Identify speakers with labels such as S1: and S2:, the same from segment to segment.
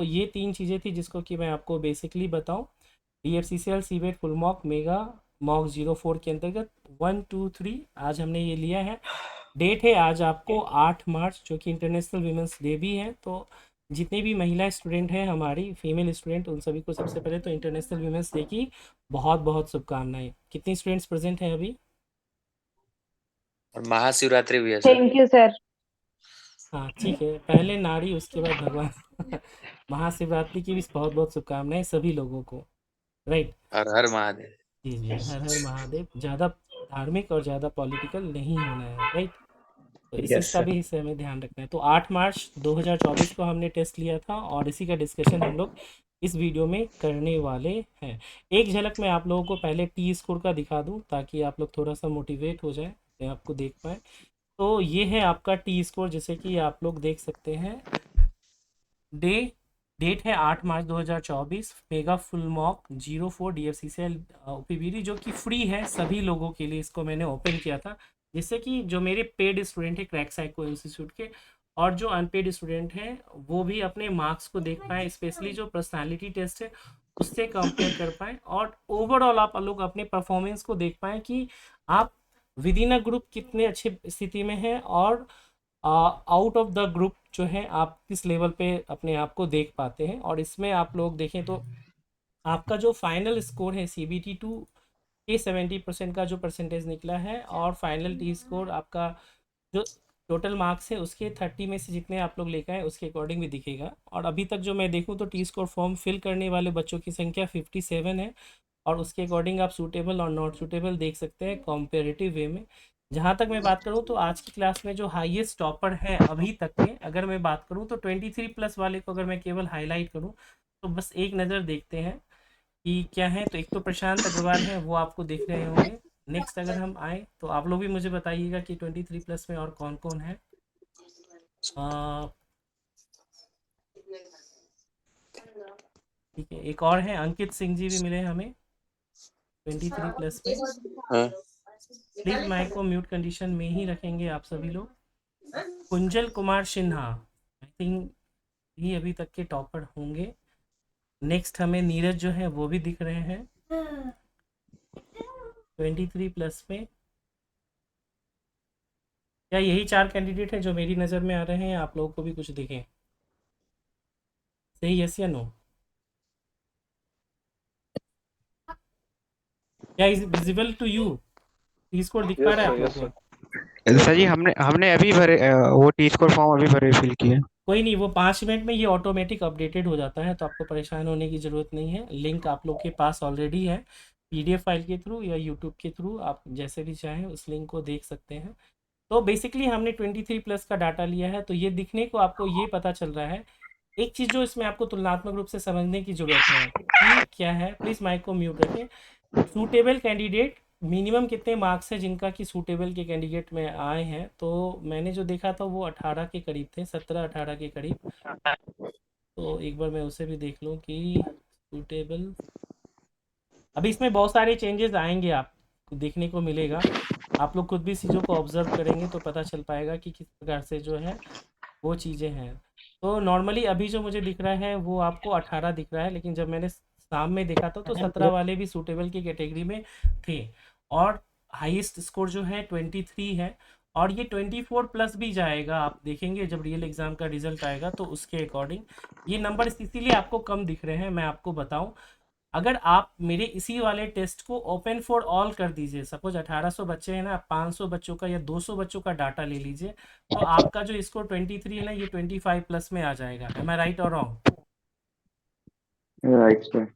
S1: तो ये 3 चीज़ें थी जिसको कि मैं आपको बेसिकली बताऊं। DFCCL CBAT full mock mega mock 04 के अंतर्गत 1 2 3 आज हमने ये लिया है। डेट है आज आपको 8 मार्च, जो कि इंटरनेशनल वीमेंस डे भी है। तो जितनी भी महिला स्टूडेंट हैं हमारी, फीमेल स्टूडेंट, उन सभी को सबसे पहले तो इंटरनेशनल वीमेंस डे की बहुत बहुत शुभकामनाएं। कितनी स्टूडेंट्स प्रेजेंट हैं अभी?
S2: और महाशिवरात्रि भी है सर।
S3: Thank you sir.
S1: हाँ ठीक है, पहले नारी उसके बाद भगवान। महाशिवरात्रि की भी बहुत बहुत शुभकामनाएं सभी लोगों को। राइट।
S2: हर हर महादेव।
S1: जी जी, हर हर महादेव। ज़्यादा धार्मिक और ज़्यादा पॉलिटिकल नहीं होना है। राइट। तो इस चीज़
S2: यस
S1: का
S2: सर।
S1: भी इसे हमें ध्यान रखना है। तो 8 मार्च 2024 को हमने टेस्ट लिया था और इसी का डिस्कशन हम लोग इस वीडियो में करने वाले हैं। एक झलक मैं आप लोगों को पहले टी स्कोर का दिखा दूं ताकि आप लोग थोड़ा सा मोटिवेट हो जाए, अपने आप को देख पाए। तो ये है आपका टी स्कोर, जैसे कि आप लोग देख सकते हैं। डे डेट है 8 मार्च 2024। Mega full mock 04 DFCCL OPBD, जो कि फ्री है सभी लोगों के लिए। इसको मैंने ओपन किया था जिससे कि जो मेरे पेड स्टूडेंट हैं क्रैक साइको इंस्टीट्यूट के और जो अनपेड स्टूडेंट हैं वो भी अपने मार्क्स को देख पाएँ, स्पेशली जो पर्सनालिटी टेस्ट है उससे कंपेयर कर पाएँ और ओवरऑल आप लोग अपने परफॉर्मेंस को देख पाएँ कि आप विद इन अ ग्रुप कितने अच्छे स्थिति में हैं और आउट ऑफ द ग्रुप जो है आप किस लेवल पे अपने आप को देख पाते हैं। और इसमें आप लोग देखें तो आपका जो फाइनल स्कोर है CBT 2 के 70% का जो परसेंटेज निकला है और फाइनल टी स्कोर आपका जो टोटल मार्क्स है उसके 30 में से जितने आप लोग लेकर आए उसके अकॉर्डिंग भी दिखेगा। और अभी तक जो मैं देखूं तो टी स्कोर फॉर्म फिल करने वाले बच्चों की संख्या 57 है और उसके अकॉर्डिंग आप सूटेबल और नॉट सूटेबल देख सकते हैं कॉम्पेरेटिव वे में। जहाँ तक मैं बात करूँ तो आज की क्लास में जो हाईएस्ट टॉपर है अभी तक के, अगर मैं बात करूँ तो 23+ वाले को अगर मैं केवल हाईलाइट करूँ तो बस एक नज़र देखते हैं कि क्या है। तो एक तो प्रशांत अग्रवाल है, वो आपको दिख रहे होंगे। नेक्स्ट अगर हम आए तो आप लोग भी मुझे बताइएगा कि 23+ में और कौन कौन है। ठीक है, एक और है अंकित सिंह जी भी मिले हमें 23+ में।
S2: हाँ।
S1: प्लीज़ माइक को म्यूट कंडीशन में ही रखेंगे आप सभी लोग। Kunjal Kumar Sinha, I think he अभी तक के टॉपर होंगे। नेक्स्ट हमें नीरज जो है वो भी दिख रहे हैं 23+ में। क्या यही 4 कैंडिडेट हैं जो मेरी नज़र में आ रहे हैं? आप लोगों को भी कुछ दिखें? सही, यस या नो? क्या is visible to you? T score दिख पा
S4: यस
S1: रहा है
S4: सर,
S1: आप
S4: यस
S1: लोगों
S4: सर।
S1: को?
S4: सर जी, हमने हमने अभी भरे वो टी स्कोर फॉर्म अभी भरे फिल किए।
S1: कोई नहीं, वो 5 मिनट में ये ऑटोमेटिक अपडेटेड हो जाता है, तो आपको परेशान होने की ज़रूरत नहीं है। लिंक आप लोग के पास ऑलरेडी है, PDF फाइल के थ्रू या यूट्यूब के थ्रू, आप जैसे भी चाहें उस लिंक को देख सकते हैं। तो बेसिकली हमने 23+ का डाटा लिया है, तो ये दिखने को आपको ये पता चल रहा है। एक चीज़ जो इसमें आपको तुलनात्मक रूप से समझने की ज़रूरत है कि क्या है, प्लीज़ माइक को म्यूट रखें। सूटेबल कैंडिडेट मिनिमम कितने मार्क्स हैं जिनका कि सूटेबल के कैंडिडेट में आए हैं? तो मैंने जो देखा था वो 18 के करीब थे, 17-18 के करीब। तो एक बार मैं उसे भी देख लूँ कि सूटेबल। अभी इसमें बहुत सारे चेंजेस आएंगे, आप देखने को मिलेगा। आप लोग खुद भी चीज़ों को ऑब्जर्व करेंगे तो पता चल पाएगा कि किस प्रकार से जो है वो चीज़ें हैं। तो नॉर्मली अभी जो मुझे दिख रहा है वो आपको 18 दिख रहा है, लेकिन जब मैंने शाम में देखा था तो 17 वाले भी सूटेबल की कैटेगरी में थे। और हाईएस्ट स्कोर जो है 23 है और ये 24+ भी जाएगा। आप देखेंगे जब रियल एग्ज़ाम का रिजल्ट आएगा तो उसके अकॉर्डिंग ये नंबर इसीलिए आपको कम दिख रहे हैं। मैं आपको बताऊं, अगर आप मेरे इसी वाले टेस्ट को ओपन फॉर ऑल कर दीजिए, सपोज 1800 बच्चे हैं ना, आप 500 बच्चों का या 200 बच्चों का डाटा ले लीजिए, तो आपका जो स्कोर 23 है ना, ये 25+ में आ जाएगा। एम आई राइट और wrong?
S4: Right sir.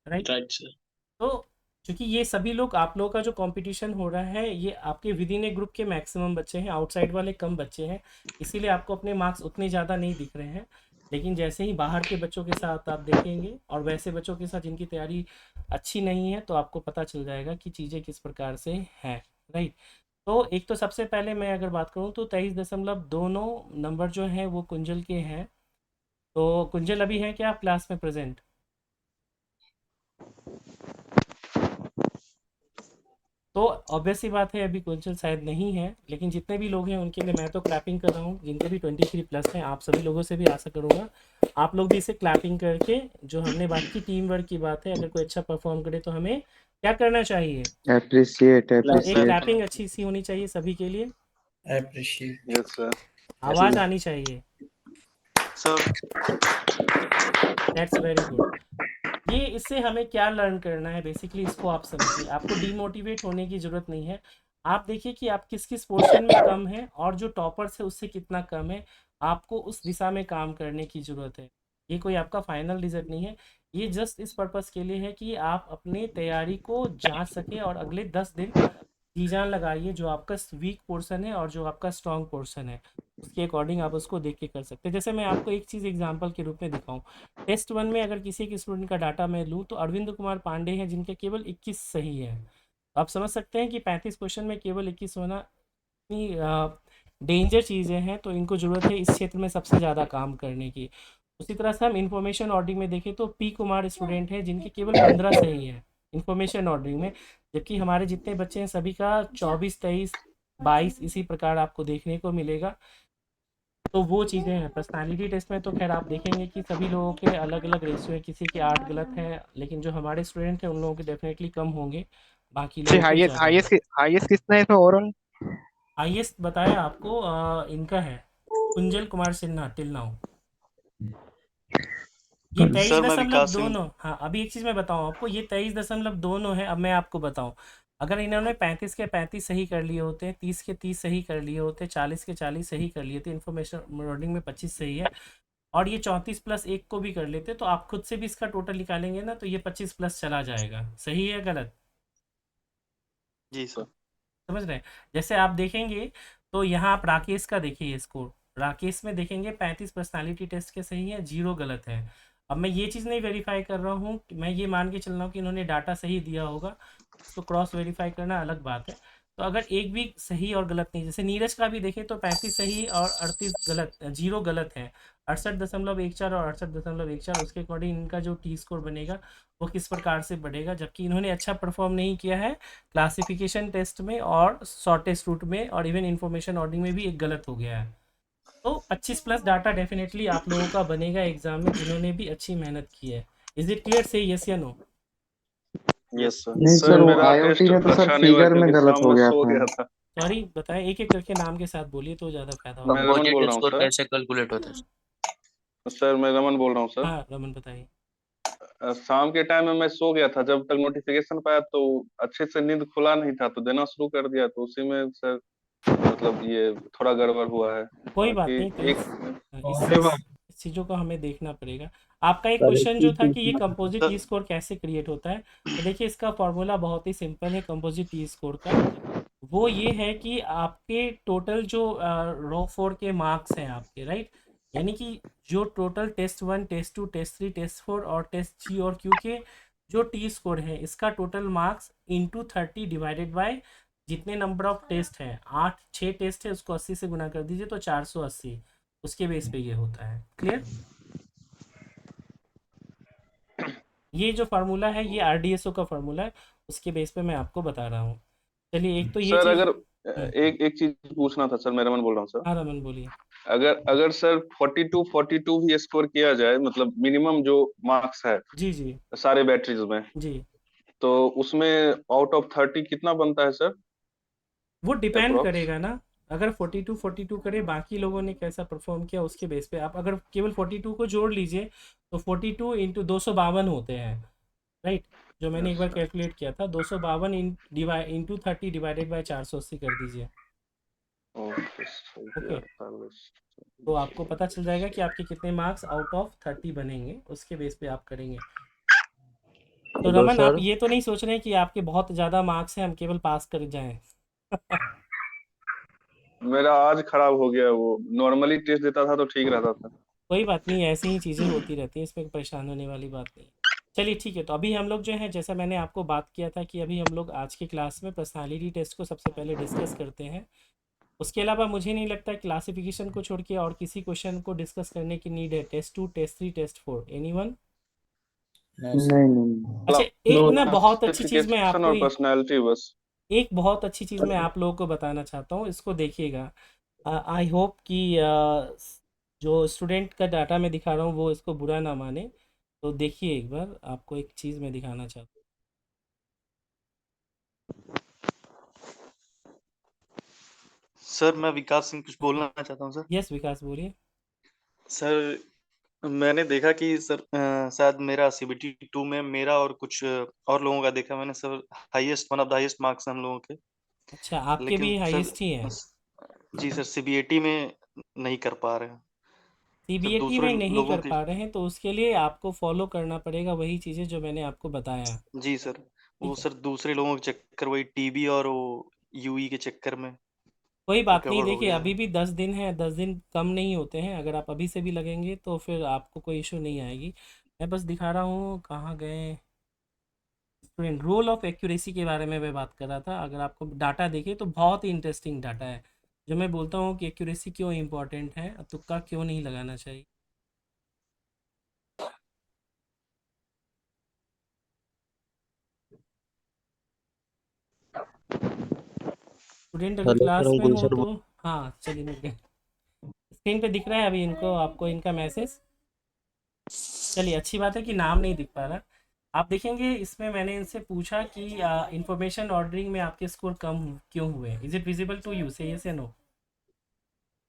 S1: Right.
S2: Right sir.
S1: तो क्योंकि ये सभी लोग, आप लोगों का जो कंपटीशन हो रहा है ये आपके विद इन ए ग्रुप के मैक्सिमम बच्चे हैं, आउटसाइड वाले कम बच्चे हैं, इसीलिए आपको अपने मार्क्स उतने ज़्यादा नहीं दिख रहे हैं। लेकिन जैसे ही बाहर के बच्चों के साथ आप देखेंगे और वैसे बच्चों के साथ जिनकी तैयारी अच्छी नहीं है, तो आपको पता चल जाएगा कि चीज़ें किस प्रकार से हैं। राइट। तो एक तो सबसे पहले मैं अगर बात करूँ तो 23.2 नंबर जो हैं वो कुंजल के हैं। तो कुंजल अभी हैं क्या आप क्लास में प्रेजेंट? तो ऑब्वियस सी बात है अभी क्वेश्चन शायद नहीं है, लेकिन जितने भी लोग हैं उनके लिए मैं तो क्लैपिंग कर रहा हूँ, जिनके भी 23 प्लस हैं आप सभी लोगों से भी आशा करूँगा आप लोग भी इसे क्लैपिंग करके, जो हमने बात की टीम वर्क की बात है, अगर कोई अच्छा परफॉर्म करे तो हमें क्या करना चाहिए,
S4: अप्रिशिएट
S1: हाँ एक
S4: अप्रिशिएट
S1: क्लैपिंग अच्छी सी होनी चाहिए सभी के लिए,
S3: appreciate
S5: यस सर
S1: आवाज़ आनी चाहिए,
S5: सर
S1: दैट्स वेरी गुड। ये इससे हमें क्या लर्न करना है बेसिकली, इसको आप समझिए, आपको डीमोटिवेट होने की ज़रूरत नहीं है। आप देखिए कि आप किस किस पोर्शन में कम है और जो टॉपर्स है उससे कितना कम है, आपको उस दिशा में काम करने की ज़रूरत है। ये कोई आपका फाइनल रिजल्ट नहीं है, ये जस्ट इस पर्पज़ के लिए है कि आप अपनी तैयारी को जांच सकें और अगले 10 दिन जी जान लगाइए, जो आपका वीक पोर्शन है और जो आपका स्ट्रॉन्ग पोर्शन है उसके अकॉर्डिंग आप उसको देख के कर सकते हैं। जैसे मैं आपको एक चीज़ एग्जांपल के रूप में दिखाऊं, टेस्ट 1 में अगर किसी एक स्टूडेंट का डाटा मैं लूँ तो अरविंद कुमार पांडे हैं जिनके केवल 21 सही है। आप समझ सकते हैं कि 35 क्वेश्चन में केवल 21 होना इतनी डेंजर चीज़ें हैं, तो इनको ज़रूरत है इस क्षेत्र में सबसे ज़्यादा काम करने की। उसी तरह से हम इंफॉर्मेशन ऑर्डरिंग में देखें तो पी कुमार स्टूडेंट है जिनके केवल 15 सही है इंफॉर्मेशन ऑर्डरिंग में, जबकि हमारे जितने बच्चे हैं सभी का 24, 23, 22 इसी प्रकार आपको देखने को मिलेगा। तो वो चीज़ें हैं पर्सनालिटी टेस्ट में, तो खैर आप देखेंगे कि सभी लोगों के अलग अलग रेशियो है, किसी के 8 गलत हैं, लेकिन जो हमारे स्टूडेंट हैं उन लोगों के डेफिनेटली कम होंगे, बाकी
S4: जी
S1: लोगों के
S4: हाईएस्ट
S1: ज़्यादा होंगे।
S4: हाईएस्ट हाईएस्ट कितना है इसमें ओवरऑल?
S1: हाईएस्ट बताया आपको इनका है कुंजल कुमार सिन्हा टिल नाउ, ये तेईस
S5: सर मैं
S1: दशमलव
S5: विकास
S1: दो
S5: सिंह
S1: नौ हाँ अभी एक चीज़ मैं बताऊँ आपको, ये 23.29 है। अब मैं आपको बताऊँ, अगर इन्होंने 35 के 35 सही कर लिए होते, 30 के 30 सही कर लिए होते, 40 के 40 सही कर लिए थे, इन्फॉर्मेशन मॉडलिंग में 25 सही है, और ये 34+1 को भी कर लेते, तो आप खुद से भी इसका टोटल निकालेंगे ना, तो ये 25 प्लस चला जाएगा। सही है गलत?
S5: जी सर
S1: समझ रहे हैं? जैसे आप देखेंगे तो यहाँ आप राकेश का देखिए स्कोर, राकेश में देखेंगे 35 पर्सनालिटी टेस्ट के सही है, 0 गलत है। अब मैं ये चीज़ नहीं वेरीफाई कर रहा हूँ, मैं ये मान के चल रहा हूँ कि इन्होंने डाटा सही दिया होगा, उसको क्रॉस वेरीफाई करना अलग बात है। तो अगर एक भी सही और गलत नहीं, जैसे नीरज का भी देखें तो 35 सही और 38 गलत, 0 गलत है, 68.14 और 68.14, उसके अकॉर्डिंग इनका जो टी स्कोर बनेगा वो किस प्रकार से बढ़ेगा, जबकि इन्होंने अच्छा परफॉर्म नहीं किया है क्लासिफिकेशन टेस्ट में और शॉर्टेस्ट रूट में, और इवन इंफॉर्मेशन ऑर्डरिंग में भी एक गलत हो गया है। तो 25 प्लस डाटा डेफिनेटली आप लोगों का बनेगा एग्जाम में, जिन्होंने भी अच्छी मेहनत की है। Is it clear? से यस या नो?
S5: यस सर
S3: नहीं
S5: सर
S3: सर, वो
S5: मेरा
S3: आईओटी
S5: टेस्ट
S3: में तो सर
S5: अच्छा नहीं हुआ
S3: फिगर में
S5: क्योंकि
S3: गलत
S5: शाम
S3: हो
S5: में
S3: गया
S5: सो
S3: था।
S5: गया था
S1: सॉरी बताएं, एक एक करके नाम के साथ बोलिए तो ज़्यादा फायदा
S5: मैं
S1: होगा।
S5: रमन बोल
S2: कंपोजिट
S5: रहा हूँ
S2: स्कोर
S5: सर
S2: कैसे कैलकुलेट होता है?
S5: सर मैं रमन बोल रहा हूँ सर
S1: हाँ रमन बताइए।
S5: शाम के टाइम में मैं सो गया था, जब तक नोटिफिकेशन पाया तो अच्छे से नींद खुला नहीं था, तो देना शुरू कर दिया, तो उसी में सर मतलब ये थोड़ा गड़बड़ हुआ है।
S1: कोई बात
S5: बाकी
S1: नहीं, तो
S5: एक
S1: इस चीज़ों को हमें देखना पड़ेगा। आपका एक क्वेश्चन जो था कि ये कंपोजिट टी
S5: सर
S1: स्कोर कैसे क्रिएट होता है, तो देखिए इसका फॉर्मूला बहुत ही सिंपल है कंपोजिट टी स्कोर का। वो ये है कि आपके टोटल जो रो 4 के मार्क्स हैं आपके, राइट, यानी कि जो total test 1, test 2, test 3, test 4 और टेस्ट जी और क्यू के जो टी स्कोर है, इसका total marks into 30 divided by जितने नंबर ऑफ टेस्ट हैं, 6 टेस्ट है, उसको 80 से गुना कर दीजिए तो 480, उसके बेस पे ये होता है। क्लियर? ये जो फार्मूला है ये आरडीएसओ का फार्मूला है, उसके बेस पे मैं आपको बता रहा हूँ। चलिए एक तो ये
S5: सर
S1: चीज़।
S5: अगर एक एक चीज पूछना था सर, मैं रमन बोल रहा हूँ सर।
S1: हाँ रमन बोलिए।
S5: अगर अगर सर 42 भी स्कोर किया जाए, मतलब मिनिमम जो मार्क्स है
S1: जी जी
S5: सारे बैटरीज में,
S1: जी,
S5: तो उसमें आउट ऑफ 30 कितना बनता है सर
S1: वो डिपेंड
S5: अप्रोक्स?
S1: करेगा ना, अगर 42 करे बाकी लोगों ने कैसा परफॉर्म किया उसके बेस पे, आप अगर केवल 42 को जोड़ लीजिए तो 42 × 252 होते हैं, राइट, जो मैंने एक
S5: यस
S1: बार
S5: सर
S1: कैलकुलेट किया था, 252 इंटू 30 डिवाइडेड बाई 480 कर दीजिए।
S5: ओके सर
S1: ओके,
S5: 48
S1: तो आपको पता चल जाएगा कि आपके कितने मार्क्स आउट ऑफ 30 बनेंगे, उसके बेस पे आप करेंगे। तो
S3: हेलो
S1: रमन आप
S3: सर।
S1: ये तो नहीं सोच रहे हैं कि आपके बहुत ज़्यादा मार्क्स हैं हम केवल पास कर जाएं?
S5: मेरा आज खराब हो गया, वो नॉर्मली टेस्ट देता था तो ठीक रहता था।
S1: कोई बात नहीं, ऐसी ही चीज़ें होती रहती हैं, इसमें परेशान होने वाली बात नहीं है। चलिए ठीक है, तो अभी हम लोग जो है, जैसा मैंने आपको बात किया था कि अभी हम लोग आज की क्लास में पर्सनालिटी टेस्ट को सबसे पहले डिस्कस करते हैं। उसके अलावा मुझे नहीं लगता क्लासिफिकेशन को छोड़ के और किसी क्वेश्चन को डिस्कस करने की नीड है। Test 2, test 3, test 4, anyone?
S3: नहीं नहीं।
S1: अच्छा, एक
S3: नो
S1: ना बहुत अच्छी चीज़ मैं
S5: क्लासिफिकेशन
S1: आपको
S5: और पर्सनालिटी बस।
S1: एक बहुत अच्छी चीज़ मैं आप लोगों को बताना चाहता हूँ, इसको देखिएगा। आई होप कि जो स्टूडेंट का डाटा मैं दिखा रहा हूँ वो इसको बुरा ना माने। तो देखिए एक बार, आपको एक चीज़ मैं दिखाना चाहता
S3: सर मैं विकास सिंह कुछ बोलना चाहता हूँ सर।
S1: हूँ। यस विकास, बोलिए।
S3: सर मैंने देखा कि सर शायद मेरा सीबीटी 2 में मेरा और कुछ और लोगों का देखा मैंने sir, highest one of the highest marks हम लोगों के।
S1: अच्छा, आपके
S3: लेकिन
S1: भी
S3: सर
S1: हाईएस्ट ही हैं।
S3: जी सर सीबीएटी में नहीं कर पा रहे हैं सर,
S1: सीबीएटी
S3: दूसरे
S1: में नहीं
S3: लोगों
S1: कर
S3: के।
S1: पा रहे हैं तो उसके लिए आपको फॉलो करना पड़ेगा वही चीज़ें जो मैंने आपको बताया।
S3: जी सर, वो
S1: ठीक है,
S3: सर दूसरे लोगों के चक्कर, वही टीबी और वो यूई के चक्कर में
S1: कोई बात नहीं।
S3: गड़बड़ हो
S1: देखिए
S3: गया
S1: अभी
S3: है।
S1: भी 10 दिन है, 10 दिन कम नहीं होते हैं। अगर आप अभी से भी लगेंगे तो फिर आपको कोई इशू नहीं आएगी। मैं बस दिखा रहा हूँ, कहाँ गए स्टूडेंट। रोल ऑफ एक्यूरेसी के बारे में मैं बात कर रहा था। अगर आपको डाटा देखे तो बहुत ही इंटरेस्टिंग डाटा है, जो मैं बोलता हूँ कि एक्यूरेसी क्यों इंपॉर्टेंट है, तुक्का क्यों नहीं लगाना चाहिए। स्टूडेंट अगर
S6: हेलो
S1: क्लास
S6: सर,
S1: में हो
S6: गुलशन
S1: तो हाँ, चलिए मिल गए। स्क्रीन पे दिख रहा है अभी इनको, आपको इनका मैसेज। चलिए, अच्छी बात है कि नाम नहीं दिख पा रहा। आप देखेंगे इसमें मैंने इनसे पूछा कि इंफॉर्मेशन ऑर्डरिंग में आपके स्कोर कम क्यों हुए। Is it visible to you, say yes या no,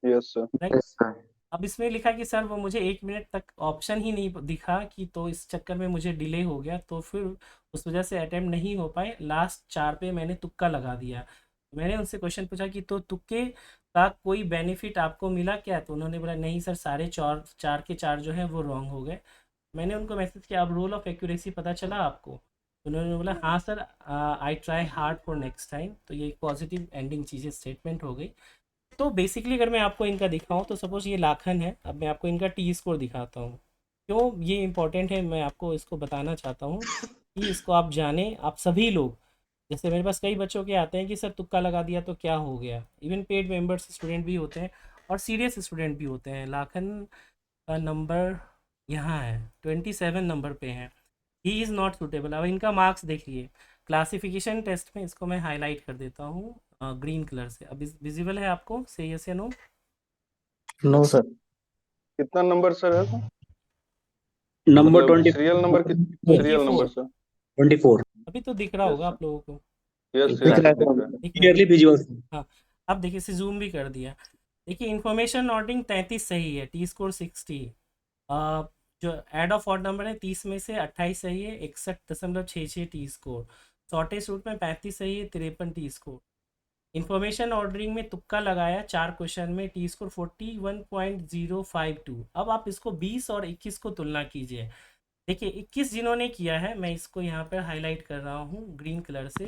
S5: yes sir.
S1: Right.
S4: Yes sir.
S1: अब इसमें लिखा कि सर वो मुझे 1 मिनट तक ऑप्शन ही नहीं दिखा कि, तो इस चक्कर में मुझे डिले हो गया, तो फिर उस वजह से अटेम्प्ट नहीं हो पाए। लास्ट 4 पे मैंने तुक्का लगा दिया। मैंने उनसे क्वेश्चन पूछा कि तो तुक्के का कोई बेनिफिट आपको मिला क्या, तो उन्होंने बोला नहीं सर, सारे चार चार के चार जो है वो रॉन्ग हो गए। मैंने उनको मैसेज किया, अब रोल ऑफ एक्यूरेसी पता चला आपको। उन्होंने बोला हाँ sir, I try hard for next time. तो ये एक पॉजिटिव एंडिंग चीज़ें स्टेटमेंट हो गई। तो बेसिकली अगर मैं आपको इनका दिखाऊं तो सपोज़ ये लाखन है। अब मैं आपको इनका टी स्कोर दिखाता हूँ। क्यों ये इंपॉर्टेंट है, मैं आपको इसको बताना चाहता हूँ कि इसको आप जानें, आप सभी लोग। जैसे मेरे पास कई बच्चों के आते हैं कि सर तुक्का लगा दिया तो क्या हो गया। इवन पेड मेंबर्स स्टूडेंट भी होते हैं और सीरियस स्टूडेंट भी होते हैं। लाखन का नंबर यहाँ है, 27 नंबर पे है। He is not suitable. अब इनका मार्क्स देखिए, क्लासिफिकेशन टेस्ट में इसको मैं हाईलाइट कर देता हूँ ग्रीन कलर से। अब विजिबल है आपको, से यस या नो।
S6: No sir.
S5: कितना नंबर सर है सर?
S6: नंबर
S5: मतलब सीरियल नंबर की, सीरियल नंबर
S1: 24।
S5: सर?
S6: 24
S1: अभी तो दिख रहा
S5: यस
S1: होगा
S5: सर,
S1: आप लोगों को,
S5: यस
S6: दिख
S5: यस
S6: रहा
S5: सर,
S6: है
S5: दिख
S6: सर,
S5: रहा है।
S1: दिख रहा है।
S6: Clearly visual.
S1: हाँ, अब देखिए इसे जूम भी कर दिया। देखिए इन्फॉर्मेशन ऑर्डरिंग 33 सही है, टी स्कोर 60। जो एड ऑफ ऑड नंबर है 30 में से 28 सही है, 61.66 टी स्कोर। शॉर्टेज रूट में 35 सही है, 53 टी स्कोर। इन्फॉर्मेशन ऑर्डरिंग में तुक्का लगाया 4 क्वेश्चन में, टी स्कोर 41.052। अब आप इसको 20 और 21 को तुलना कीजिए। देखिए 21 जिन्होंने किया है, मैं इसको यहाँ पर हाईलाइट कर रहा हूँ ग्रीन कलर से,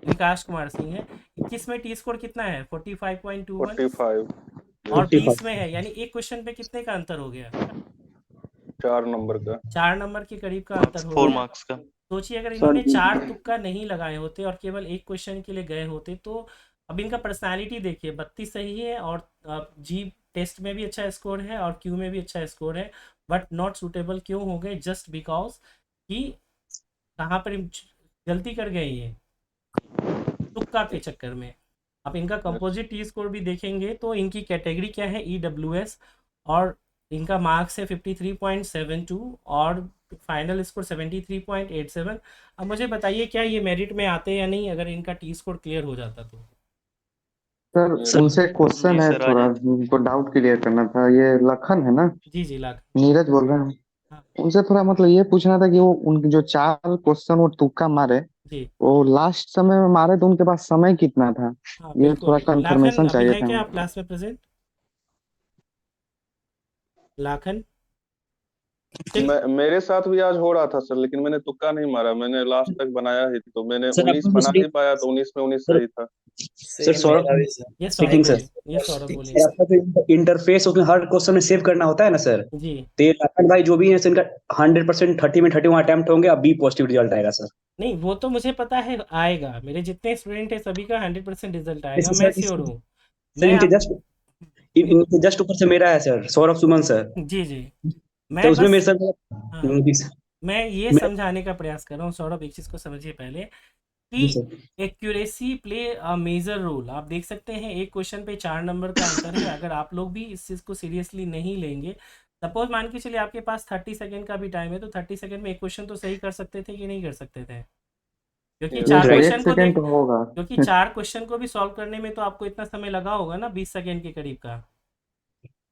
S1: विकास कुमार सिंह है। 21 में टी स्कोर कितना है, 45.21।
S5: 45।
S1: और
S5: यस,
S1: 20 में
S6: 45।
S1: है, यानी एक क्वेश्चन पे कितने का अंतर हो गया,
S5: 4 नंबर का।
S1: 4 नंबर के करीब का अंतर
S3: मार्क्स
S1: हो
S3: 4
S1: गया।
S3: मार्क्स का।
S1: सोचिए अगर
S6: सर
S1: इन्होंने 4 तुक्का नहीं लगाए होते और केवल एक क्वेश्चन के लिए गए होते तो। अब इनका पर्सनालिटी देखिए, 32 सही है और जी टेस्ट में भी अच्छा स्कोर है और क्यू में भी अच्छा स्कोर है। बट नॉट सूटेबल क्यों हो गए, जस्ट बिकॉज कि कहाँ पर गलती कर गए ये, तुक्का के चक्कर में। आप इनका कंपोजिट टी स्कोर भी देखेंगे तो इनकी कैटेगरी क्या है, EWS। और इनका मार्क्स है 53.72 और फाइनल स्कोर 73.87। अब मुझे बताइए क्या ये मेरिट में आते या नहीं, अगर इनका टी स्कोर क्लियर हो जाता तो।
S4: Sir
S5: yes.
S3: सर
S4: उनसे क्वेश्चन
S3: जी
S4: है,
S3: सर आ
S4: थोड़ा
S3: जाए।
S4: उनको डाउट क्लियर करना था। ये लखन है ना,
S1: जी जी, लाख।
S4: नीरज बोल रहे हैं।
S1: हाँ
S4: उनसे थोड़ा मतलब ये पूछना था कि वो उनके जो 4 क्वेश्चन वो तुक्का मारे,
S1: जी।
S4: वो लास्ट समय में मारे तो उनके पास समय कितना था?
S1: हाँ
S4: ये थोड़ा
S1: बिल्कुल, लाखन
S4: कंफर्मेशन
S1: अभी
S4: चाहिए
S1: है
S4: था
S1: क्या आप
S4: हमको।
S1: क्लास में प्रेजेंट, लाखन? चलिए,
S5: मेरे साथ भी आज हो रहा था सर, लेकिन मैंने तुक्का नहीं मारा, मैंने लास्ट तक बनाया ही, तो मैंने
S6: सर
S5: 19
S6: आपको
S5: बना ही पाया, तो 19 में 19
S6: सर
S5: सही था।
S6: सर सौरभ
S1: ये सौरभ
S6: स्पीकिंग सर।
S1: बोलिए, ये सौरभ बोलिए।
S6: सर आपका जो इंटरफेस उसमें हर क्वेश्चन में सेव करना होता है ना सर,
S1: जी
S6: तो ये लखन भाई जो भी है इनका 100% 30 में 31 अटेम्प्ट होंगे, अब बी पॉजिटिव रिजल्ट आएगा सर।
S1: नहीं, वो तो मुझे पता है आएगा। मेरे जितने स्टूडेंट हैं सभी का 100% रिजल्ट आएगा,
S6: इसमें
S1: मैं
S6: सर
S1: श्योर हूँ।
S6: सर
S1: मैं
S6: इनके
S1: आप
S6: जस्ट इनके जस्ट ऊपर से मेरा है सर, सौरभ सुमन सर।
S1: जी जी,
S6: तो
S1: मैं
S6: उसमें मेरे
S1: बस
S6: सर
S1: हाँ,
S6: जी सर।
S1: मैं ये
S6: मैं
S1: समझाने का प्रयास कर रहा हूँ। सौरभ एक चीज़ को समझिए पहले।
S6: जी
S1: कि
S6: sir.
S1: Accuracy play a major role. आप देख सकते हैं एक क्वेश्चन पे 4 नंबर का अंतर है। अगर आप लोग भी इस चीज़ को सीरियसली नहीं लेंगे, सपोज मान के चलिए आपके पास 30 सेकंड का भी टाइम है, तो 30 सेकंड में एक क्वेश्चन तो सही कर सकते थे कि नहीं कर सकते थे? क्योंकि
S5: यस
S6: जी
S1: चार
S5: सर।
S6: सर।
S1: क्वेश्चन को देख क्योंकि 4 क्वेश्चन को भी सॉल्व करने में तो आपको इतना समय लगा होगा ना, 20 सेकंड के करीब का,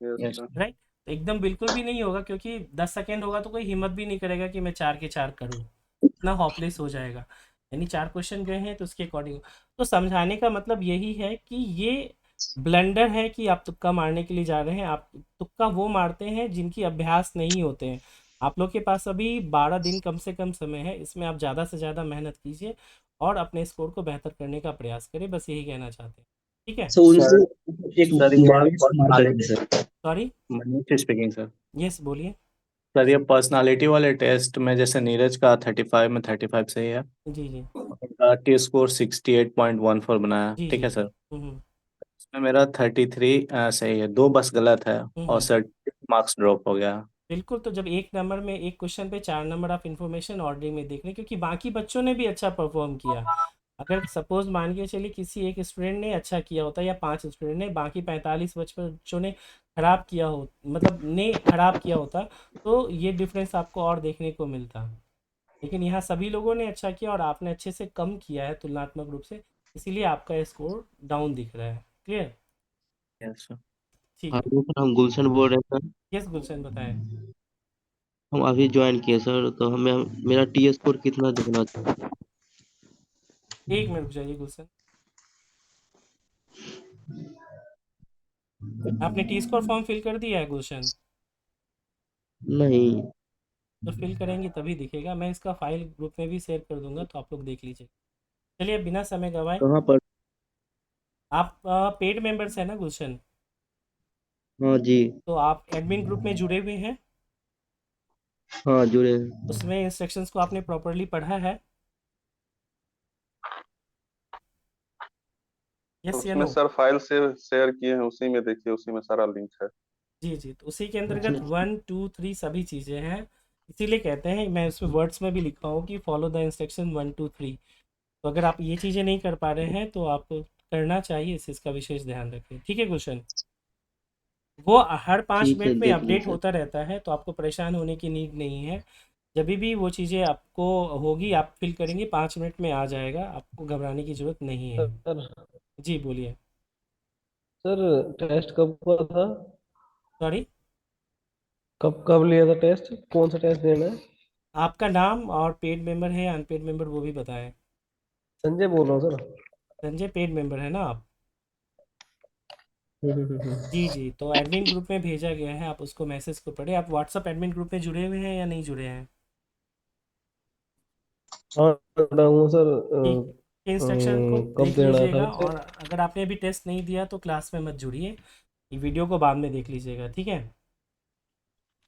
S5: यस
S6: यस।
S5: सर।
S1: राइट? तो एकदम बिल्कुल भी नहीं होगा, क्योंकि 10 सेकंड होगा तो कोई हिम्मत भी नहीं करेगा कि मैं 4 के 4 करूँ, इतना होपलेस हो जाएगा। यानी 4 क्वेश्चन गए हैं तो उसके अकॉर्डिंग। तो समझाने का मतलब यही है कि ये ब्लंडर है कि आप तुक्का मारने के लिए जा रहे हैं। आप तुक्का वो मारते हैं जिनकी अभ्यास नहीं होते हैं। आप लोग के पास अभी 12 दिन कम से कम समय है, इसमें आप ज़्यादा से ज़्यादा मेहनत कीजिए और अपने स्कोर को बेहतर करने का प्रयास करें, बस यही कहना चाहते हैं। ठीक है?
S6: सो
S7: सर
S6: उनसे एक
S7: सर ये
S6: 22 मार्क करेंगे
S7: personality
S6: sir.
S1: Sorry?
S7: Manish speaking sir.
S1: Yes, बोलिए।
S7: सर ये पर्सनालिटी वाले टेस्ट में जैसे नीरज का 35 में 35 सही है,
S1: जी, जी।
S7: उनका टी स्कोर 68.14 बनाया,
S1: जी,
S7: ठीक
S1: जी,
S7: है
S1: जी।
S7: सर।
S1: हुँ,
S7: इसमें मेरा 33 सही है, दो बस गलत है और
S1: हुँ।
S7: सर मार्क्स ड्रॉप हो गया।
S1: बिल्कुल, तो जब एक नंबर में एक क्वेश्चन पे 4 नंबर आप इन्फॉर्मेशन ऑर्डरिंग में देख रहे हैं, क्योंकि बाकी बच्चों ने भी अच्छा परफॉर्म किया। अगर सपोज मान के चलिए किसी एक स्टूडेंट ने अच्छा किया होता या 5 स्टूडेंट ने, बाकी 45 बच्चों ने खराब किया हो, मतलब ने खराब किया होता, तो ये डिफरेंस आपको और देखने को मिलता। लेकिन यहाँ सभी लोगों ने अच्छा किया और आपने अच्छे से कम किया है तुलनात्मक रूप से, इसीलिए आपका स्कोर डाउन दिख रहा है। क्लियर?
S7: Yes sir.
S1: ठीक
S8: हाँ
S1: है।
S8: तो सर हम गुलशन बोल रहे हैं सर।
S1: यस, गुलशन बताएं।
S8: हम अभी ज्वाइन किए सर, तो हमें मेरा टी स्कोर कितना दिखना चाहिए?
S1: 1 मिनट रुक जाइए गुलशन। आपने टी स्कोर फॉर्म फिल कर दिया है गुलशन?
S8: नहीं।
S1: तो फिल करेंगे तभी दिखेगा। मैं इसका फाइल ग्रुप में भी शेयर कर दूंगा, तो आप लोग देख लीजिए। चलिए अब बिना समय गवाए,
S8: कहाँ पर?
S1: आप पेड मेंबर्स हैं ना गुलशन?
S8: हाँ जी।
S1: तो आप एडमिन ग्रुप में जुड़े हुए हैं?
S8: हाँ जुड़े हैं।
S1: उसमें इंस्ट्रक्शंस को आपने प्रॉपरली पढ़ा है? यस या
S5: उसमें
S1: नो?
S5: सर फाइल से शेयर किए हैं, उसी में देखिए, उसी में सारा लिंक है।
S1: जी, जी। तो उसी के
S8: अच्छा।
S1: अंतर्गत 1 2 3 सभी चीज़ें हैं। इसीलिए कहते हैं, मैं उसमें वर्ड्स में भी लिखा हूँ कि फॉलो द इंस्ट्रक्शन 1 2 3। तो अगर आप ये चीज़ें नहीं कर पा रहे हैं तो आपको करना चाहिए, इस चीज़ का विशेष ध्यान रखें। ठीक है गुलशन? वो हर 5
S8: ठीक है,
S1: मिनट में
S8: देख लिए
S1: अपडेट
S8: सर।
S1: होता रहता है, तो आपको परेशान होने की नीड नहीं है। जब भी वो चीज़ें आपको होगी, आप फिल करेंगे, 5 मिनट में आ जाएगा, आपको घबराने की ज़रूरत नहीं है।
S9: सर
S1: जी, बोलिए।
S9: सर टेस्ट कब हुआ था?
S1: सॉरी?
S9: कब कब लिया था टेस्ट? कौन सा टेस्ट देना है?
S1: आपका नाम और पेड मेंबर है या अनपेड मेंबर, वो भी बताएं।
S9: संजय बोल रहा हूँ सर।
S1: संजय पेड मेंबर है ना आप?
S9: हम्म।
S1: जी, जी। तो एडमिन ग्रुप में भेजा गया है, आप उसको मैसेज को पढ़ें। आप व्हाट्सएप एडमिन ग्रुप में जुड़े हुए हैं या नहीं जुड़े हैं?
S9: हाँ जुड़ा हूँ सर।
S1: ठीक है, इंस्ट्रक्शन को
S9: कब
S1: देख
S9: देना था
S1: लीजिएगा,
S9: उसे?
S1: और अगर आपने अभी टेस्ट नहीं दिया तो क्लास में मत जुड़िए, ये वीडियो को बाद में देख लीजिएगा। ठीक है?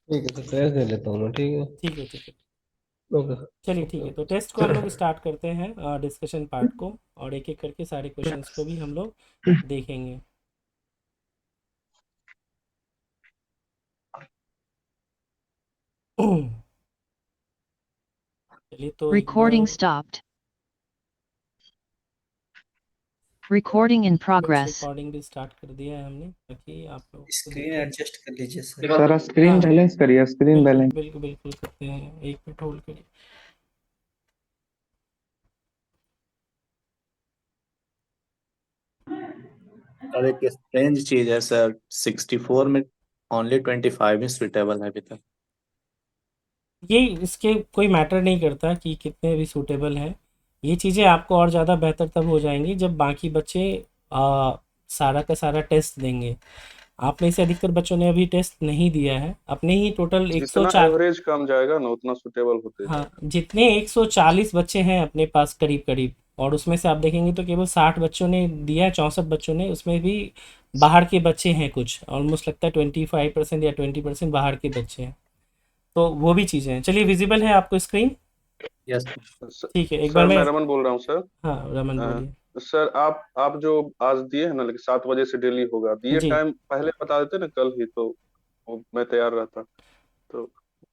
S9: ठीक है सर, टेस्ट दे लेता हूँ मैं। ठीक है।
S1: ठीक है, ठीक है।
S9: Okay sir.
S1: चलिए
S9: ओके
S1: ठीक है, तो
S9: ओके
S1: टेस्ट को हम लोग स्टार्ट करते हैं, डिस्कशन पार्ट को, और एक एक करके सारे क्वेश्चंस को भी हम लोग देखेंगे। चलिए तो एक
S10: Recording
S1: bar
S10: stopped. Recording in
S1: voice
S10: progress.
S1: Recording भी स्टार्ट कर दिया है हमने, ताकि आप लोग को
S4: स्क्रीन
S1: दिखे।
S4: एडजस्ट कर लीजिए सर।
S5: सर स्क्रीन
S1: हाँ,
S5: बैलेंस करिए, स्क्रीन
S1: बिल्कुल
S5: बैलेंस।
S1: बिल्कुल बिल्कुल करते हैं, एक मिनट होल्ड करिए।
S7: और एक स्ट्रेंज चीज है सर, 64 में ओनली 25 ही सुटेबल है अभी तक।
S1: ये इसके कोई मैटर नहीं करता कि कितने भी सूटेबल हैं। ये चीज़ें आपको और ज़्यादा बेहतर तब हो जाएंगी जब बाकी बच्चे आ, सारा का सारा टेस्ट देंगे। आप में से अधिकतर बच्चों ने अभी टेस्ट नहीं दिया है। अपने ही टोटल
S5: जितना
S1: 104,
S5: एवरेज कम जाएगा ना, उतना सुटेबल होते
S1: हाँ,
S5: जाएगा।
S1: जितने 140 बच्चे हैं अपने पास करीब करीब, और उसमें से आप देखेंगे तो केवल 60 बच्चों ने दिया है, 64 बच्चों ने, उसमें भी बाहर के बच्चे हैं कुछ, ऑलमोस्ट लगता है 25% या 20% बाहर के बच्चे हैं। तो वो भी चीज़ें हैं। चलिए, विजिबल है आपको स्क्रीन?
S7: यस।
S1: ठीक है, एक बार
S5: सर
S1: मैं।
S5: मैं रमन बोल रहा हूँ सर।
S1: हाँ, रमन
S5: अ,
S1: बोलिए।
S5: सर आप जो आज दिए हैं ना, लेकिन 7 बजे से डेली होगा, ये
S1: जी,
S5: टाइम पहले बता देते ना कल ही, तो वो मैं तैयार रहता। तो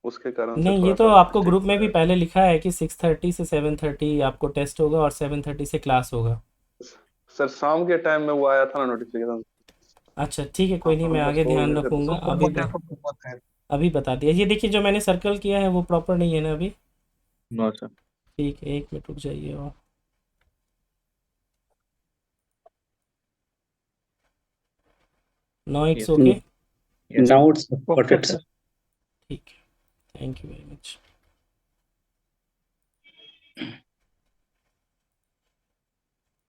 S5: उसके कारण से
S1: नहीं, ये
S5: थोड़ा
S1: तो
S5: सा
S1: आपको
S5: ठीक
S1: ग्रुप में भी
S5: है।
S1: पहले लिखा है कि 6:30 से 7:30 आपको टेस्ट होगा और 7:30 से क्लास होगा।
S5: सर शाम के टाइम में वो आया था ना नोटिफिकेशन,
S1: अच्छा ठीक है, कोई नहीं, मैं
S5: हम लोग
S1: आगे
S5: सो
S1: ध्यान
S5: गए थे तो
S1: रखूंगा।
S5: सब
S1: अभी बता दिया। ये देखिए जो मैंने सर्कल किया है वो प्रॉपर नहीं है ना अभी।
S7: No sir.
S1: ठीक है, 1 मिनट रुक जाइए। और no it's
S7: Yes.
S1: Okay.
S7: Yes.
S6: Now it's
S9: Okay,
S6: perfect,
S9: sir.
S6: sir.
S1: ठीक है, थैंक यू वेरी मच।